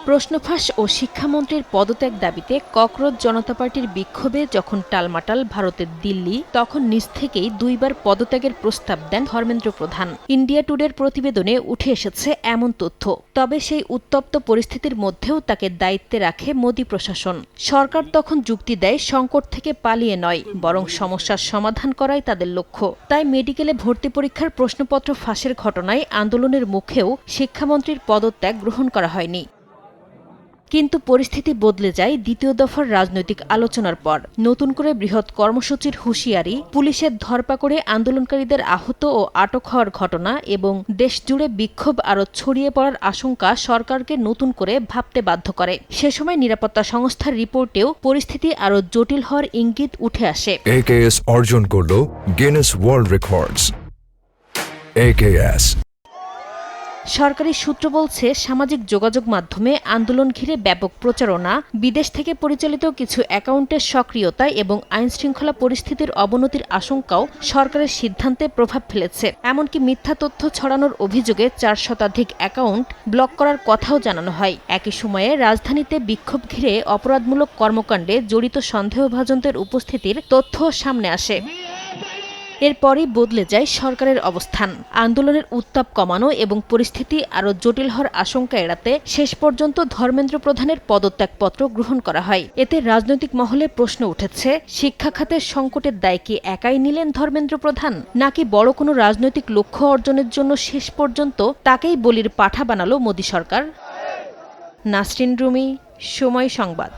প্রশ্নফাঁস ও শিক্ষামন্ত্রীর পদত্যাগ দাবিতে ককরোচ জনতা পার্টির বিক্ষোভে যখন টালমাটাল ভারতের দিল্লি, তখন নিজ থেকেই দুইবার পদত্যাগের প্রস্তাব দেন ধর্মেন্দ্র প্রধান। ইন্ডিয়া টুডের প্রতিবেদনে উঠে এসেছে এমন তথ্য। তবে সেই উত্তপ্ত পরিস্থিতির মধ্যেও তাকে দায়িত্বে রাখে মোদি প্রশাসন। সরকার তখন যুক্তি দেয় সংকট থেকে পালিয়ে নয়, বরং সমস্যার সমাধান করাই তাদের লক্ষ্য। তাই মেডিকেলে ভর্তি পরীক্ষার প্রশ্নপত্র ফাঁসের ঘটনায় আন্দোলনের মুখেও শিক্ষামন্ত্রীর পদত্যাগ গ্রহণ করা হয়নি। কিন্তু পরিস্থিতি বদলে যায় দ্বিতীয় দফার রাজনৈতিক আলোচনার পর। নতুন করে বৃহৎ কর্মসূচির হুঁশিয়ারি, পুলিশের ধরপাকড়ে আন্দোলনকারীদের আহত ও আটক হওয়ার ঘটনা এবং দেশজুড়ে বিক্ষোভ আরও ছড়িয়ে পড়ার আশঙ্কা সরকারকে নতুন করে ভাবতে বাধ্য করে। সে সময় নিরাপত্তা সংস্থার রিপোর্টেও পরিস্থিতি আরও জটিল হওয়ার ইঙ্গিত উঠে আসে। AKS অর্জন করল গিনেস ওয়ার্ল্ড রেকর্ডস। AKS সরকারি সূত্র বলছে, সামাজিক যোগাযোগ মাধ্যমে আন্দোলন ঘিরে ব্যাপক প্রচারণা, বিদেশ থেকে পরিচালিত কিছু অ্যাকাউন্টের সক্রিয়তা এবং আইনশৃঙ্খলা পরিস্থিতির অবনতির আশঙ্কাও সরকারের সিদ্ধান্তে প্রভাব ফেলেছে। এমনকি মিথ্যা তথ্য ছড়ানোর অভিযোগে 4 শতাধিক অ্যাকাউন্ট ব্লক করার কথাও জানানো হয়। একই সময়ে রাজধানীতে বিক্ষোভ ঘিরে অপরাধমূলক কর্মকাণ্ডে জড়িত সন্দেহভাজনদের উপস্থিতির তথ্য সামনে আসে। এরপরই বদলে যায় সরকারের অবস্থান। আন্দোলনের উত্তাপ কমানো এবং পরিস্থিতি আরও জটিল হওয়ার আশঙ্কা এড়াতে শেষ পর্যন্ত ধর্মেন্দ্র প্রধানের পদত্যাগপত্র গ্রহণ করা হয়। এতে রাজনৈতিক মহলে প্রশ্ন উঠেছে, শিক্ষা খাতের সংকটের দায় কি একাই নিলেন ধর্মেন্দ্র প্রধান, নাকি বড় কোনো রাজনৈতিক লক্ষ্য অর্জনের জন্য শেষ পর্যন্ত তাকেই বলির পাঠা বানালো মোদি সরকার? নাসরিন রুমি, সময় সংবাদ।